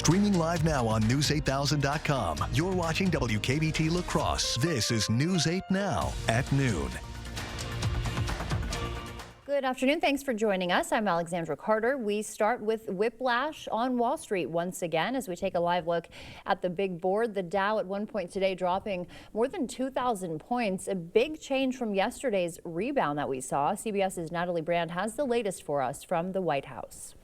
Streaming live now on News8000.com. You're watching WKBT La Crosse. This is News 8 Now at noon. Good afternoon. Thanks for joining us. I'm Alexandra Carter. We start with whiplash on Wall Street once again as we take a live look at the big board. The Dow at one point today dropping more than 2,000 points. A big change from yesterday's rebound that we saw. CBS's Natalie Brand has the latest for us from the White House.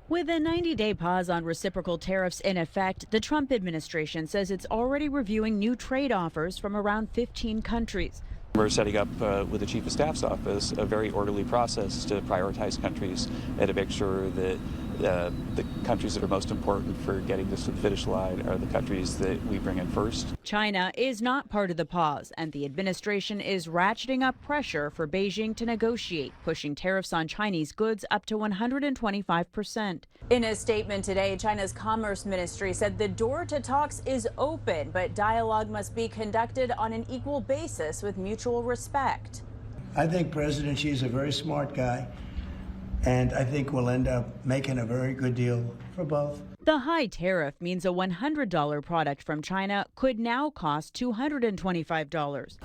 With a 90-day pause on reciprocal tariffs in effect, the Trump administration says it's already reviewing new trade offers from around 15 countries. We're setting up with the Chief of Staff's office a very orderly process to prioritize countries and to make sure that the countries that are most important for getting this to the finish line are the countries that we bring in first. China is not part of the pause, and the administration is ratcheting up pressure for Beijing to negotiate, pushing tariffs on Chinese goods up to 125%. In a statement today, China's Commerce Ministry said the door to talks is open, but dialogue must be conducted on an equal basis with mutual respect. I think President Xi is a very smart guy, and I think we'll end up making a very good deal for both. The high tariff means a $100 product from China could now cost $225.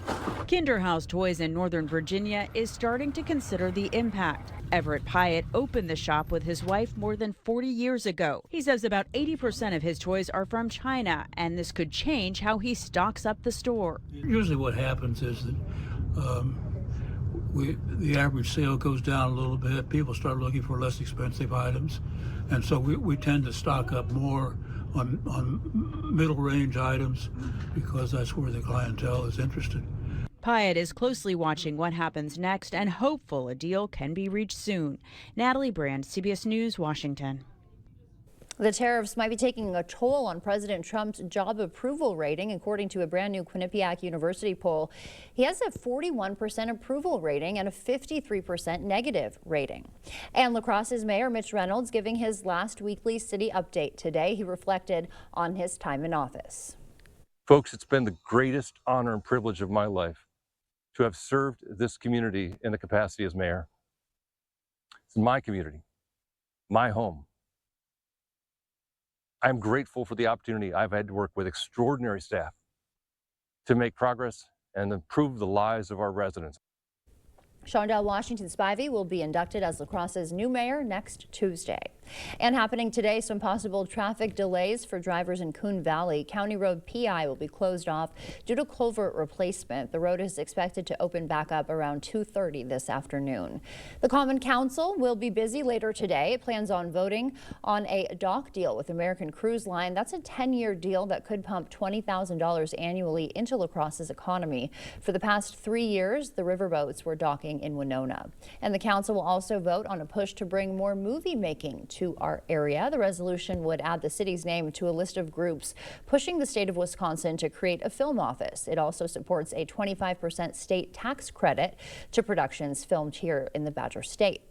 Kinderhouse Toys in Northern Virginia is starting to consider the impact. Everett Pyatt opened the shop with his wife more than 40 years ago. He says about 80% of his toys are from China, and this could change how he stocks up the store. Usually what happens is that the average sale goes down a little bit. People start looking for less expensive items. And so we tend to stock up more on middle range items because that's where the clientele is interested. Pyatt is closely watching what happens next and hopeful a deal can be reached soon. Natalie Brand, CBS News, Washington. The tariffs might be taking a toll on President Trump's job approval rating. According to a brand new Quinnipiac University poll, he has a 41% approval rating and a 53% negative rating. And La Crosse's Mayor Mitch Reynolds giving his last weekly city update today. He reflected on his time in office. Folks, it's been the greatest honor and privilege of my life to have served this community in the capacity as mayor. It's my community, my home. I'm grateful for the opportunity I've had to work with extraordinary staff to make progress and improve the lives of our residents. Shondell Washington Spivey will be inducted as La Crosse's new mayor next Tuesday. And happening today, some possible traffic delays for drivers in Coon Valley. County Road PI will be closed off due to culvert replacement. The road is expected to open back up around 2:30 this afternoon. The Common Council will be busy later today. It plans on voting on a dock deal with American Cruise Line. That's a 10-year deal that could pump $20,000 annually into La Crosse's economy. For the past 3 years, the riverboats were docking in Winona. And the council will also vote on a push to bring more movie making to our area. The resolution would add the city's name to a list of groups pushing the state of Wisconsin to create a film office. It also supports a 25% state tax credit to productions filmed here in the Badger State.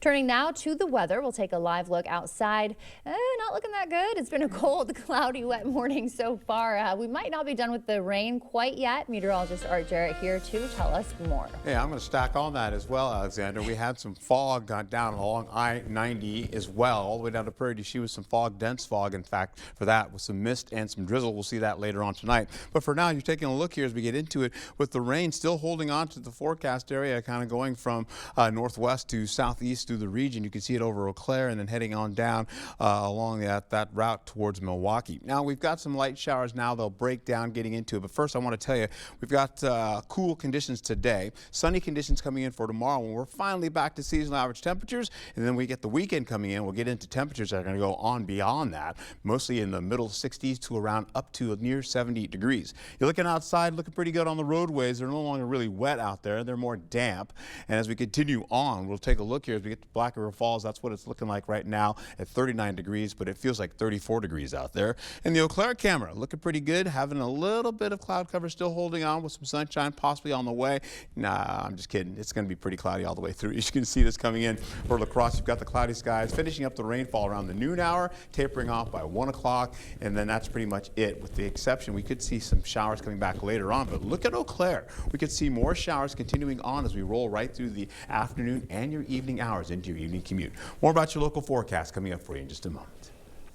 Turning now to the weather, we'll take a live look outside. Not looking that good. It's been a cold, cloudy, wet morning so far. We might not be done with the rain quite yet. Meteorologist Art Jarrett here to tell us more. Hey, I'm going to stack on that as well, Alexander. We had some fog down along I-90 as well, all the way down to Prairie du Chien with some fog, dense fog, in fact, for that with some mist and some drizzle. We'll see that later on tonight. But for now, you're taking a look here as we get into it with the rain still holding on to the forecast area, kind of going from northwest to southeast through the region. You can see it over Eau Claire and then heading on down along that route towards Milwaukee. Now we've got some light showers now. They'll break down getting into it. But first I want to tell you, we've got cool conditions today, sunny conditions coming in for tomorrow when we're finally back to seasonal average temperatures. And then we get the weekend coming in. We'll get into temperatures that are going to go on beyond that, mostly in the middle 60s to around up to near 70 degrees. You're looking outside, looking pretty good on the roadways. They're no longer really wet out there. They're more damp. And as we continue on, we'll take a look here as we get to Black River Falls. That's what it's looking like right now at 39 degrees, but it feels like 34 degrees out there. And the Eau Claire camera looking pretty good, having a little bit of cloud cover still holding on with some sunshine possibly on the way. Nah, I'm just kidding. It's going to be pretty cloudy all the way through. You can see this coming in for La Crosse. You've got the cloudy skies, finishing up the rainfall around the noon hour, tapering off by 1 o'clock, and then that's pretty much it. With the exception, we could see some showers coming back later on, but look at Eau Claire. We could see more showers continuing on as we roll right through the afternoon and your evening hours into your evening commute. More about your local forecast coming up for you in just a moment.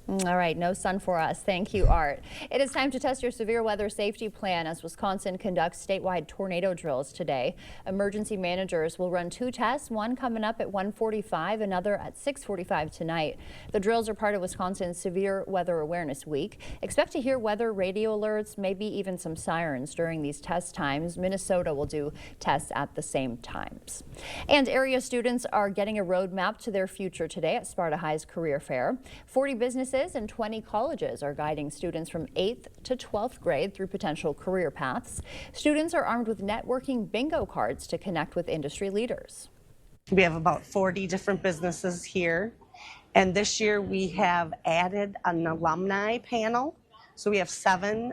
All right, no sun for us. Thank you, Art. It is time to test your severe weather safety plan as Wisconsin conducts statewide tornado drills today. Emergency managers will run 2 tests, one coming up at 1:45, another at 6:45 tonight. The drills are part of Wisconsin's Severe Weather Awareness Week. Expect to hear weather radio alerts, maybe even some sirens during these test times. Minnesota will do tests at the same times. And area students are getting a roadmap to their future today at Sparta High's Career Fair. 40 businesses and 20 colleges are guiding students from 8th to 12th grade through potential career paths. Students are armed with networking bingo cards to connect with industry leaders. We have about 40 different businesses here, and this year we have added an alumni panel. So we have 7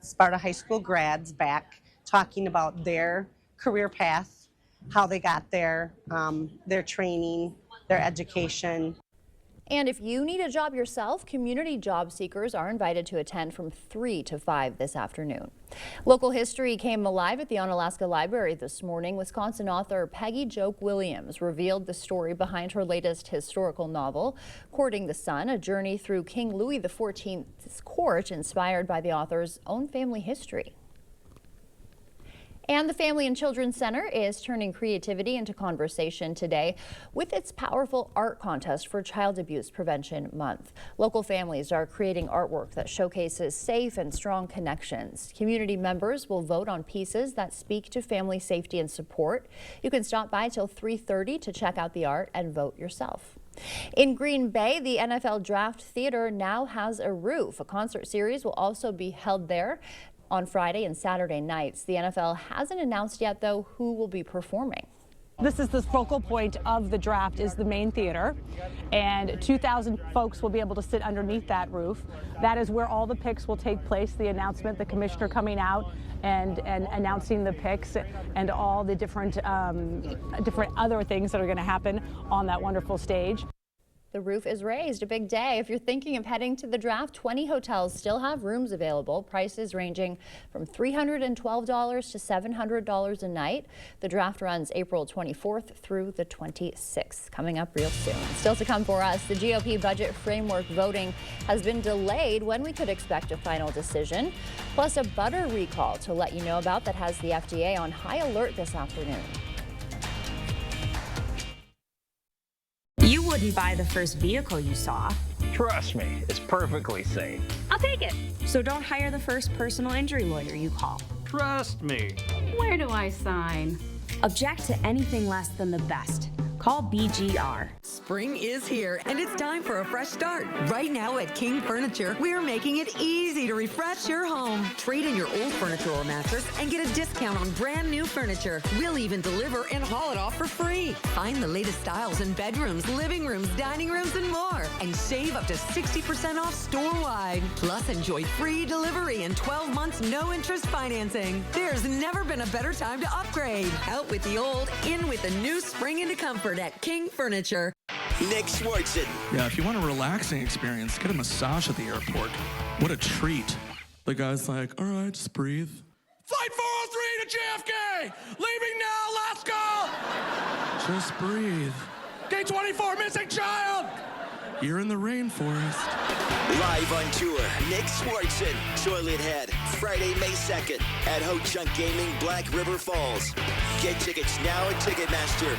Sparta High School grads back talking about their career path, how they got there, their training, their education. And if you need a job yourself, community job seekers are invited to attend from 3 to 5 this afternoon. Local history came alive at the Onalaska Library this morning. Wisconsin author Peggy Joke Williams revealed the story behind her latest historical novel, Courting the Sun, a journey through King Louis XIV's court inspired by the author's own family history. And the Family and Children's Center is turning creativity into conversation today with its powerful art contest for Child Abuse Prevention Month. Local families are creating artwork that showcases safe and strong connections. Community members will vote on pieces that speak to family safety and support. You can stop by till 3:30 to check out the art and vote yourself. In Green Bay, the NFL Draft Theater now has a roof. A concert series will also be held there on Friday and Saturday nights. The NFL hasn't announced yet, though, who will be performing. This is the focal point of the draft, is the main theater, and 2,000 folks will be able to sit underneath that roof. That is where all the picks will take place. The announcement, the commissioner coming out and announcing the picks and all the different other things that are going to happen on that wonderful stage. The roof is raised, a big day. If you're thinking of heading to the draft, 20 hotels still have rooms available, prices ranging from $312 to $700 a night. The draft runs April 24th through the 26th, coming up real soon. Still to come for us, the GOP budget framework voting has been delayed when we could expect a final decision, plus a butter recall to let you know about that has the FDA on high alert this afternoon. You wouldn't buy the first vehicle you saw. Trust me, it's perfectly safe. I'll take it. So don't hire the first personal injury lawyer you call. Trust me. Where do I sign? Object to anything less than the best. Call BGR. Spring is here, and it's time for a fresh start. Right now at King Furniture, we're making it easy to refresh your home. Trade in your old furniture or mattress and get a discount on brand new furniture. We'll even deliver and haul it off for free. Find the latest styles in bedrooms, living rooms, dining rooms, and more. And save up to 60% off store-wide. Plus, enjoy free delivery and 12 months no-interest financing. There's never been a better time to upgrade. Out with the old, in with the new spring into comfort at King Furniture. Nick Swartzen. Yeah, if you want a relaxing experience, get a massage at the airport. What a treat. The guy's like, all right, just breathe. Flight 403 to JFK! Leaving now, let's go! Just breathe. Gate 24, missing child! You're in the rainforest. Live on tour, Nick Swartzen, Toilet Head, Friday, May 2nd at Ho Chunk Gaming, Black River Falls. Get tickets now at Ticketmaster.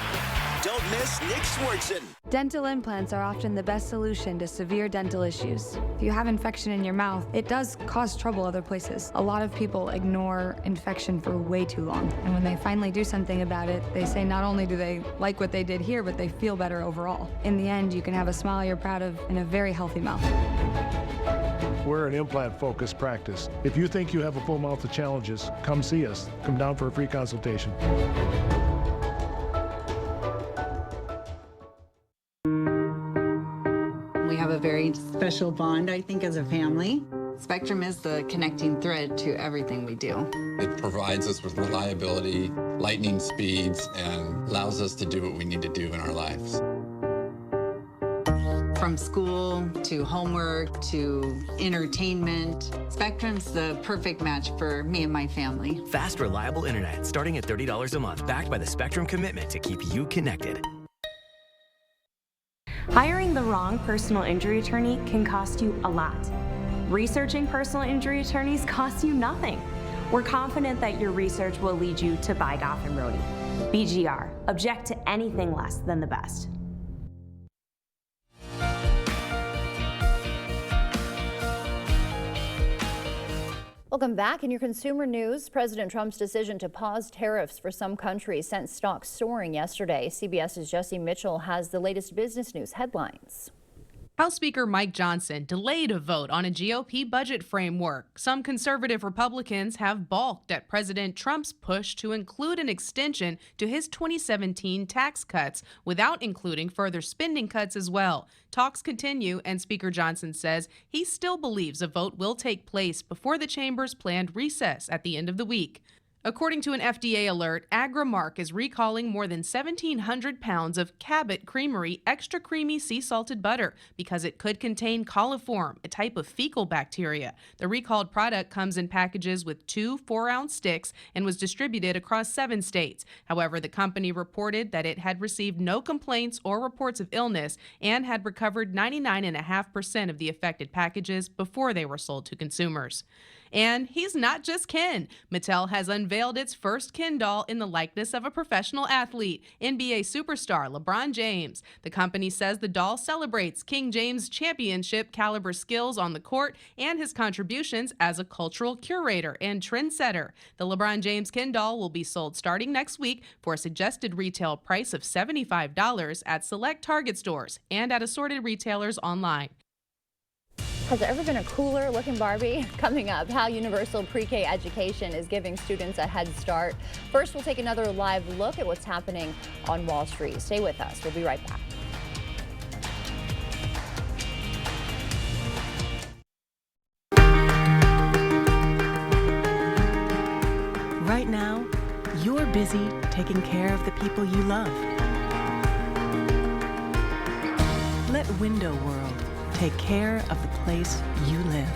Don't miss Nick Swartzen. Dental implants are often the best solution to severe dental issues. If you have infection in your mouth, it does cause trouble other places. A lot of people ignore infection for way too long. And when they finally do something about it, they say not only do they like what they did here, but they feel better overall. In the end, you can have a smile you're proud of and a very healthy mouth. We're an implant-focused practice. If you think you have a full mouth of challenges, come see us. Come down for a free consultation. We have a very special bond, I think, as a family. Spectrum is the connecting thread to everything we do. It provides us with reliability, lightning speeds, and allows us to do what we need to do in our lives. From school to homework to entertainment, Spectrum's the perfect match for me and my family. Fast, reliable internet starting at $30 a month, backed by the Spectrum commitment to keep you connected. Hiring the wrong personal injury attorney can cost you a lot. Researching personal injury attorneys costs you nothing. We're confident that your research will lead you to buy Goff and Rohde. BGR, object to anything less than the best. Welcome back. In your consumer news, President Trump's decision to pause tariffs for some countries sent stocks soaring yesterday. CBS's Jesse Mitchell has the latest business news headlines. House Speaker Mike Johnson delayed a vote on a GOP budget framework. Some conservative Republicans have balked at President Trump's push to include an extension to his 2017 tax cuts without including further spending cuts as well. Talks continue, and Speaker Johnson says he still believes a vote will take place before the chamber's planned recess at the end of the week. According to an FDA alert, Agrimark is recalling more than 1,700 pounds of Cabot Creamery extra creamy sea salted butter because it could contain coliform, a type of fecal bacteria. The recalled product comes in packages with 2 4-ounce sticks and was distributed across 7 states. However, the company reported that it had received no complaints or reports of illness and had recovered 99.5% of the affected packages before they were sold to consumers. And he's not just Ken. Mattel has unveiled its first Ken doll in the likeness of a professional athlete, NBA superstar LeBron James. The company says the doll celebrates King James' championship caliber skills on the court and his contributions as a cultural curator and trendsetter. The LeBron James Ken doll will be sold starting next week for a suggested retail price of $75 at select Target stores and at assorted retailers online. Has there ever been a cooler looking Barbie? Coming up, how universal pre-K education is giving students a head start. First, we'll take another live look at what's happening on Wall Street. Stay with us. We'll be right back. Right now, you're busy taking care of the people you love. Let Window World take care of the place you live.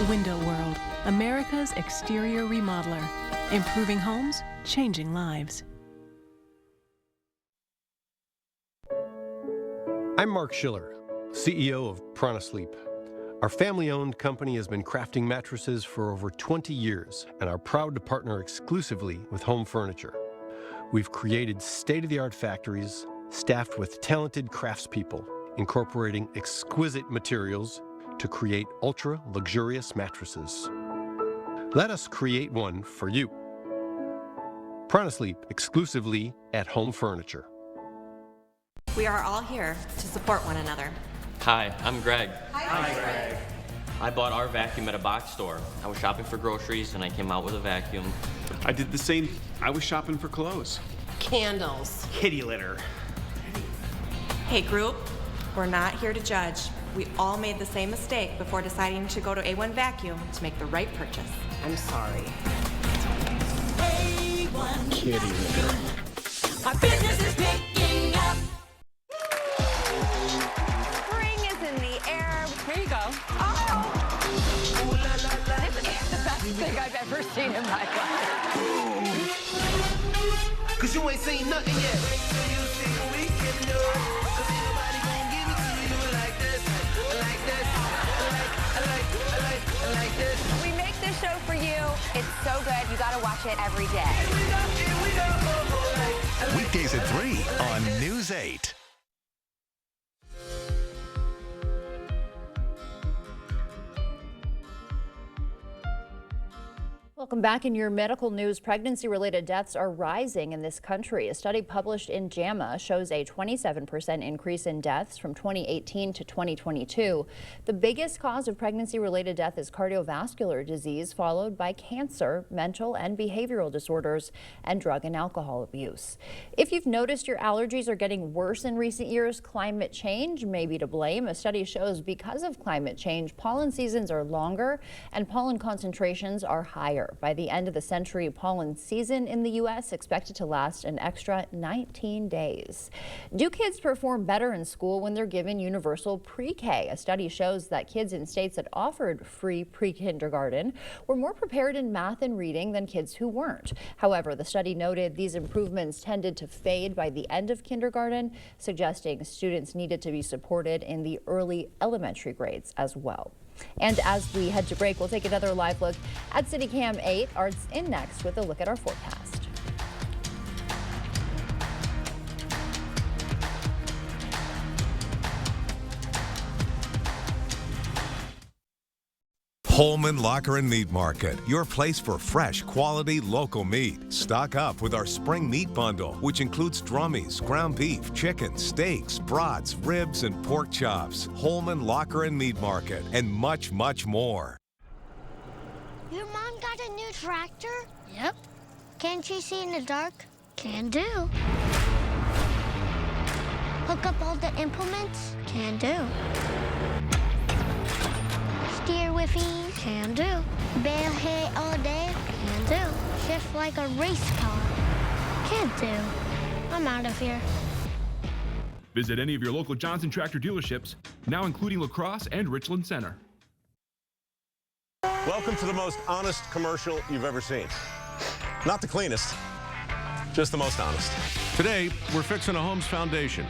Window World, America's exterior remodeler. Improving homes, changing lives. I'm Mark Schiller, CEO of Prana Sleep. Our family-owned company has been crafting mattresses for over 20 years and are proud to partner exclusively with Home Furniture. We've created state-of-the-art factories staffed with talented craftspeople, incorporating exquisite materials to create ultra-luxurious mattresses. Let us create one for you. Prana Sleep, exclusively at Home Furniture. We are all here to support one another. Hi, I'm Greg. Hi, Greg. I bought our vacuum at a box store. I was shopping for groceries and I came out with a vacuum. I did the same. I was shopping for clothes. Candles. Kitty litter. Hey group, we're not here to judge. We all made the same mistake before deciding to go to A1 Vacuum to make the right purchase. I'm sorry. A1 Kitty litter. Our business is picking up. Spring is in the air. Here you go. Oh! This is the best thing I've ever seen in my life. Cause you ain't seen nothing yet. We make this show for you. It's so good. You gotta watch it every day. Weekdays at 3 on News 8. Welcome back. In your medical news, pregnancy-related deaths are rising in this country. A study published in JAMA shows a 27% increase in deaths from 2018 to 2022. The biggest cause of pregnancy-related death is cardiovascular disease, followed by cancer, mental and behavioral disorders, and drug and alcohol abuse. If you've noticed your allergies are getting worse in recent years, climate change may be to blame. A study shows because of climate change, pollen seasons are longer and pollen concentrations are higher. By the end of the century, pollen season in the U.S. expected to last an extra 19 days. Do kids perform better in school when they're given universal pre-K? A study shows that kids in states that offered free pre-kindergarten were more prepared in math and reading than kids who weren't. However, the study noted these improvements tended to fade by the end of kindergarten, suggesting students needed to be supported in the early elementary grades as well. And as we head to break, we'll take another live look at CityCam 8. Art's in next with a look at our forecast. Holman Locker and Meat Market, your place for fresh, quality, local meat. Stock up with our spring meat bundle, which includes drummies, ground beef, chicken, steaks, brats, ribs, and pork chops. Holman Locker and Meat Market, and much, much more. Your mom got a new tractor? Yep. Can she see in the dark? Can do. Hook up all the implements? Can do. Steer with ease? Can do. Bale hay all day? Can do. Shift like a race car? Can do. I'm out of here. Visit any of your local Johnson Tractor dealerships, now including La Crosse and Richland Center. Welcome to the most honest commercial you've ever seen. Not the cleanest, just the most honest. Today, we're fixing a home's foundation.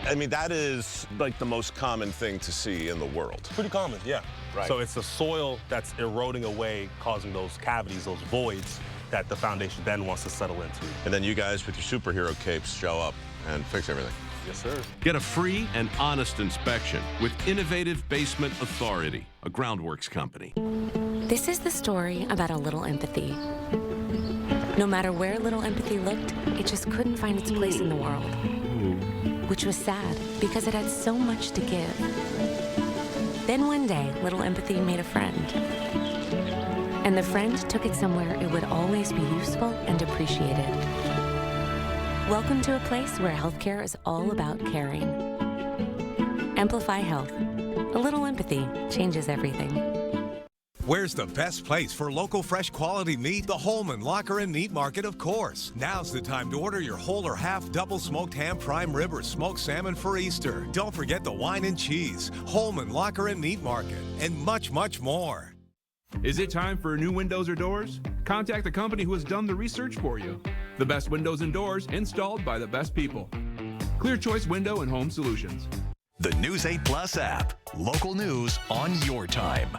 I mean, that is like the most common thing to see in the world. Pretty common, yeah. Right. So it's the soil that's eroding away, causing those cavities, those voids that the foundation then wants to settle into. And then you guys with your superhero capes show up and fix everything. Yes, sir. Get a free and honest inspection with Innovative Basement Authority, a Groundworks company. This is the story about a little empathy. No matter where little empathy looked, it just couldn't find its place in the world. Which was sad, because it had so much to give. Then one day, little empathy made a friend. And the friend took it somewhere it would always be useful and appreciated. Welcome to a place where healthcare is all about caring. Amplify Health. A little empathy changes everything. Where's the best place for local fresh quality meat? The Holman Locker and Meat Market, of course. Now's the time to order your whole or half double smoked ham, prime rib, or smoked salmon for Easter. Don't forget the wine and cheese. Holman Locker and Meat Market, and much, much more. Is it time for new windows or doors? Contact the company who has done the research for you. The best windows and doors installed by the best people. Clear Choice Window and Home Solutions. The News 8 Plus app. Local news on your time.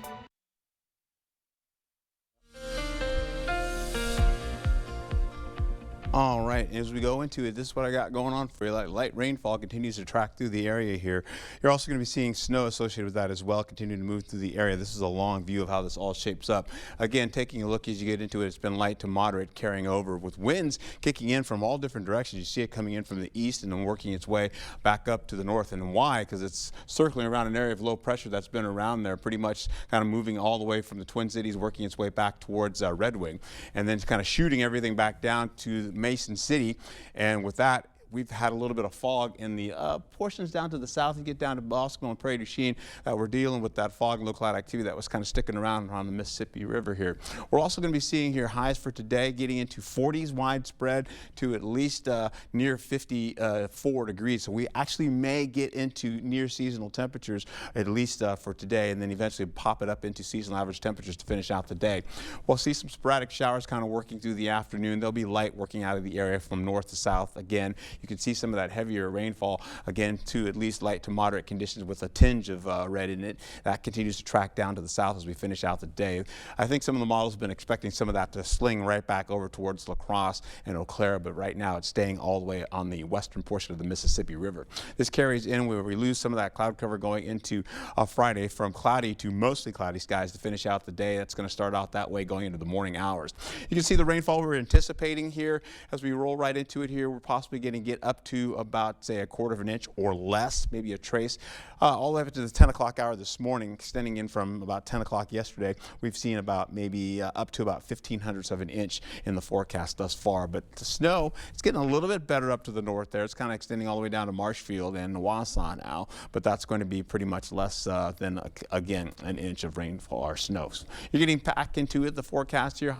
All right, as we go into it, this is what I got going on for you. Light rainfall continues to track through the area here. You're also going to be seeing snow associated with that as well, continuing to move through the area. This is a long view of how this all shapes up. Again, taking a look as you get into it, it's been light to moderate carrying over with winds kicking in from all different directions. You see it coming in from the east and then working its way back up to the north. And why? Because it's circling around an area of low pressure that's been around there, pretty much kind of moving all the way from the Twin Cities, working its way back towards Red Wing, and then kind of shooting everything back down to Mason City. And with that, we've had a little bit of fog in the portions down to the south. You get down to Bosco and Prairie du Chien, we're dealing with that fog and low cloud activity that was kind of sticking around on the Mississippi River here. We're also going to be seeing here highs for today getting into 40s widespread to at least near 54 degrees. So we actually may get into near seasonal temperatures at least for today, and then eventually pop it up into seasonal average temperatures to finish out the day. We'll see some sporadic showers kind of working through the afternoon. There'll be light working out of the area from north to south again. You can see some of that heavier rainfall again to at least light to moderate conditions with a tinge of red in it. That continues to track down to the south as we finish out the day. I think some of the models have been expecting some of that to sling right back over towards La Crosse and Eau Claire, but right now it's staying all the way on the western portion of the Mississippi River. This carries in where we lose some of that cloud cover going into Friday from cloudy to mostly cloudy skies to finish out the day. That's going to start out that way going into the morning hours. You can see the rainfall we're anticipating here as we roll right into it here. We're possibly getting get up to about, say, a quarter of an inch or less, maybe a trace, all the way up to the 10 o'clock hour this morning, extending in from about 10 o'clock yesterday. We've seen about maybe up to about 0.15 of an inch in the forecast thus far. But the snow, it's getting a little bit better up to the north there. It's kind of extending all the way down to Marshfield and Wausau now, but that's going to be pretty much less than, again, an inch of rainfall or snow. So you're getting back into it. The forecast here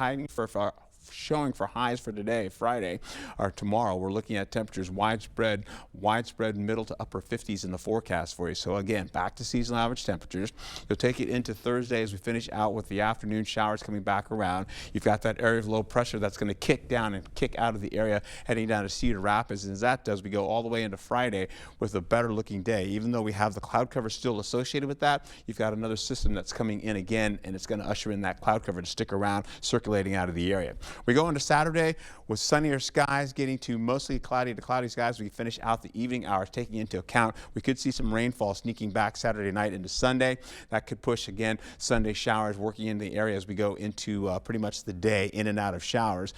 showing for highs for today, Friday, or tomorrow. We're looking at temperatures widespread middle to upper 50s in the forecast for you. So again, back to seasonal average temperatures. You'll take it into Thursday as we finish out with the afternoon showers coming back around. You've got that area of low pressure that's going to kick down and kick out of the area heading down to Cedar Rapids. And as that does, we go all the way into Friday with a better looking day. Even though we have the cloud cover still associated with that, you've got another system that's coming in again, and it's going to usher in that cloud cover to stick around, circulating out of the area. We go into Saturday with sunnier skies, getting to mostly cloudy to cloudy skies. We finish out the evening hours, taking into account we could see some rainfall sneaking back Saturday night into Sunday. That could push, again, Sunday showers working in the area as we go into pretty much the day, in and out of showers.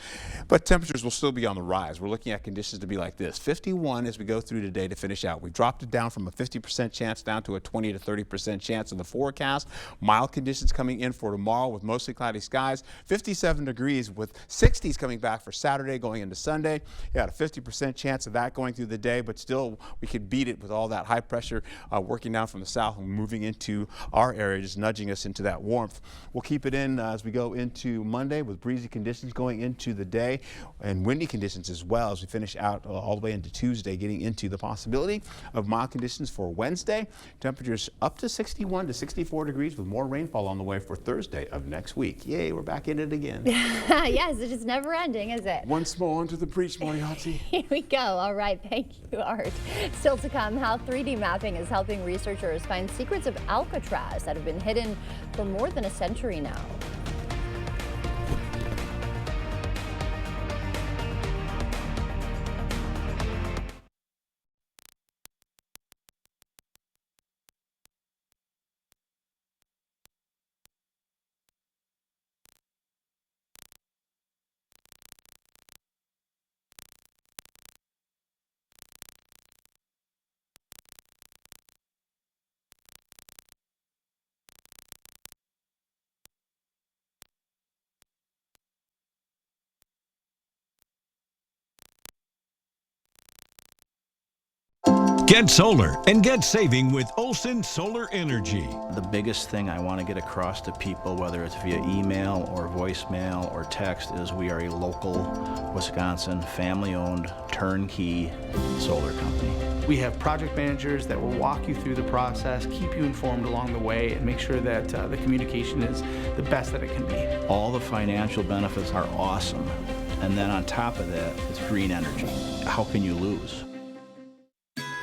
But temperatures will still be on the rise. We're looking at conditions to be like this. 51 as we go through today to finish out. We dropped it down from a 50% chance down to a 20 to 30% chance in the forecast. Mild conditions coming in for tomorrow with mostly cloudy skies. 57 degrees with 60s coming back for Saturday going into Sunday. You got a 50% chance of that going through the day, but still we could beat it with all that high pressure working down from the south and moving into our area, just nudging us into that warmth. We'll keep it in as we go into Monday with breezy conditions going into the day and windy conditions as well as we finish out all the way into Tuesday, getting into the possibility of mild conditions for Wednesday. Temperatures up to 61 to 64 degrees with more rainfall on the way for Thursday of next week. Yay, we're back in it again. Yes, it is never ending, is it? Once more onto the breach, Moriarty. Here we go. All right, thank you, Art. Still to come, how 3D mapping is helping researchers find secrets of Alcatraz that have been hidden for more than a century now. Get solar and get saving with Olson Solar Energy. The biggest thing I want to get across to people, whether it's via email or voicemail or text, is we are a local Wisconsin family-owned turnkey solar company. We have project managers that will walk you through the process, keep you informed along the way, and make sure that the communication is the best that it can be. All the financial benefits are awesome. And then on top of that, it's green energy. How can you lose?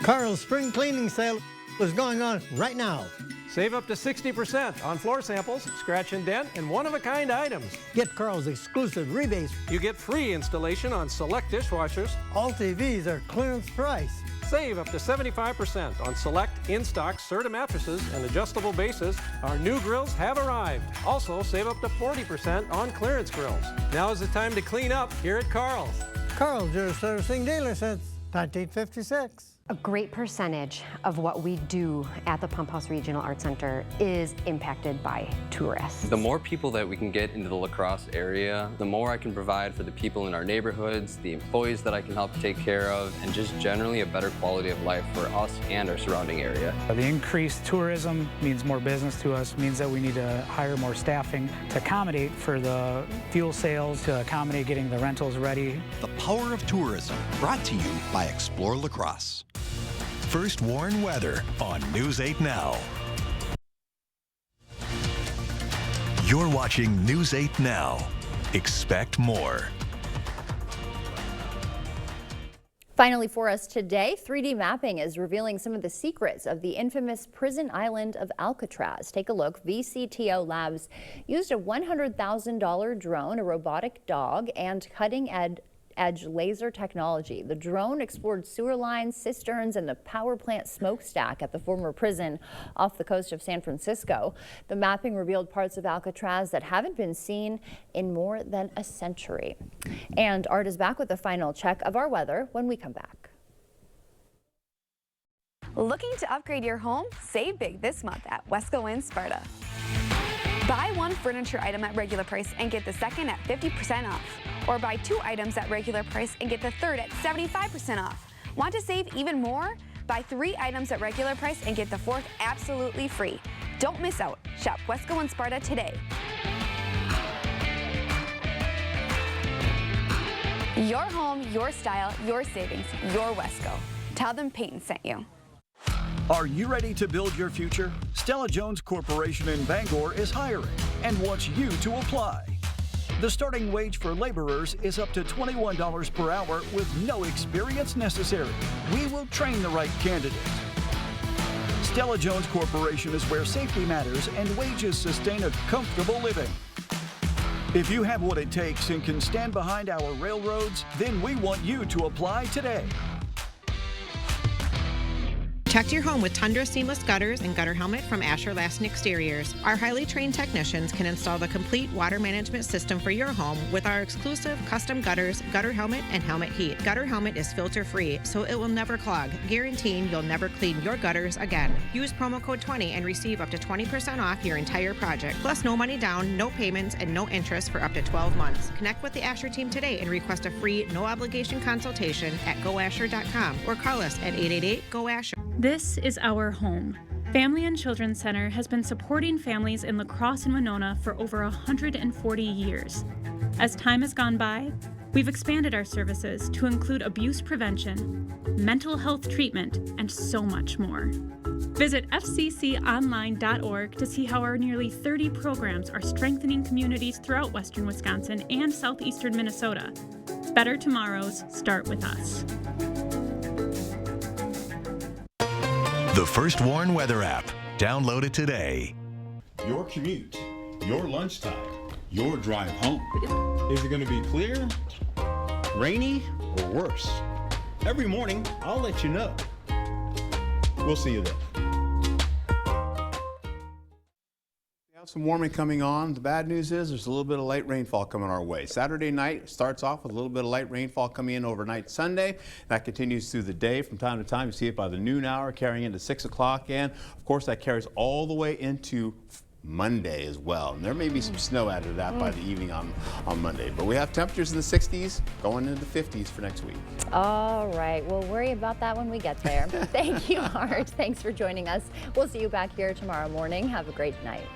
Carl's spring cleaning sale is going on right now. Save up to 60% on floor samples, scratch and dent, and one-of-a-kind items. Get Carl's exclusive rebates. You get free installation on select dishwashers. All TVs are clearance price. Save up to 75% on select in-stock Serta mattresses and adjustable bases. Our new grills have arrived. Also, save up to 40% on clearance grills. Now is the time to clean up here at Carl's. Carl's, your servicing dealer since 1956. A great percentage of what we do at the Pump House Regional Art Center is impacted by tourists. The more people that we can get into the La Crosse area, the more I can provide for the people in our neighborhoods, the employees that I can help take care of, and just generally a better quality of life for us and our surrounding area. The increased tourism means more business to us, means that we need to hire more staffing to accommodate for the fuel sales, to accommodate getting the rentals ready. The Power of Tourism, brought to you by Explore La Crosse. First Warn Weather on News 8 Now. You're watching News 8 Now. Expect more. Finally for us today, 3D mapping is revealing some of the secrets of the infamous prison island of Alcatraz. Take a look. VCTO Labs used a $100,000 drone, a robotic dog, and cutting-edge laser technology. The drone explored sewer lines, cisterns, and the power plant smokestack at the former prison off the coast of San Francisco. The mapping revealed parts of Alcatraz that haven't been seen in more than a century. And Art is back with the final check of our weather when we come back. Looking to upgrade your home? Save big this month at Wesco in Sparta. Buy one furniture item at regular price and get the second at 50% off. Or buy 2 items at regular price and get the third at 75% off. Want to save even more? Buy 3 items at regular price and get the 4th absolutely free. Don't miss out. Shop Wesco in Sparta today. Your home, your style, your savings, your Wesco. Tell them Peyton sent you. Are you ready to build your future? Stella Jones Corporation in Bangor is hiring and wants you to apply. The starting wage for laborers is up to $21 per hour with no experience necessary. We will train the right candidate. Stella Jones Corporation is where safety matters and wages sustain a comfortable living. If you have what it takes and can stand behind our railroads, then we want you to apply today. Protect your home with Tundra seamless gutters and gutter helmet from Asher Lassen Exteriors. Our highly trained technicians can install the complete water management system for your home with our exclusive custom gutters, gutter helmet, and helmet heat. Gutter helmet is filter free, so it will never clog, guaranteeing you'll never clean your gutters again. Use promo code 20 and receive up to 20% off your entire project. Plus no money down, no payments, and no interest for up to 12 months. Connect with the Asher team today and request a free, no obligation consultation at goasher.com or call us at 888-GO-ASHER. This is our home. Family and Children's Center has been supporting families in La Crosse and Winona for over 140 years. As time has gone by, we've expanded our services to include abuse prevention, mental health treatment, and so much more. Visit fcconline.org to see how our nearly 30 programs are strengthening communities throughout western Wisconsin and southeastern Minnesota. Better tomorrows start with us. The First Warn Weather app. Download it today. Your commute, your lunchtime, your drive home. Is it going to be clear, rainy, or worse? Every morning, I'll let you know. We'll see you then. We have some warming coming on. The bad news is there's a little bit of light rainfall coming our way. Saturday night starts off with a little bit of light rainfall coming in overnight Sunday. That continues through the day from time to time. You see it by the noon hour carrying into 6 o'clock, and of course that carries all the way into Monday as well. And there may be some snow added to that by the evening on Monday. But we have temperatures in the 60s going into the 50s for next week. All right, we'll worry about that when we get there. Thank you, Art. Thanks for joining us. We'll see you back here tomorrow morning. Have a great night.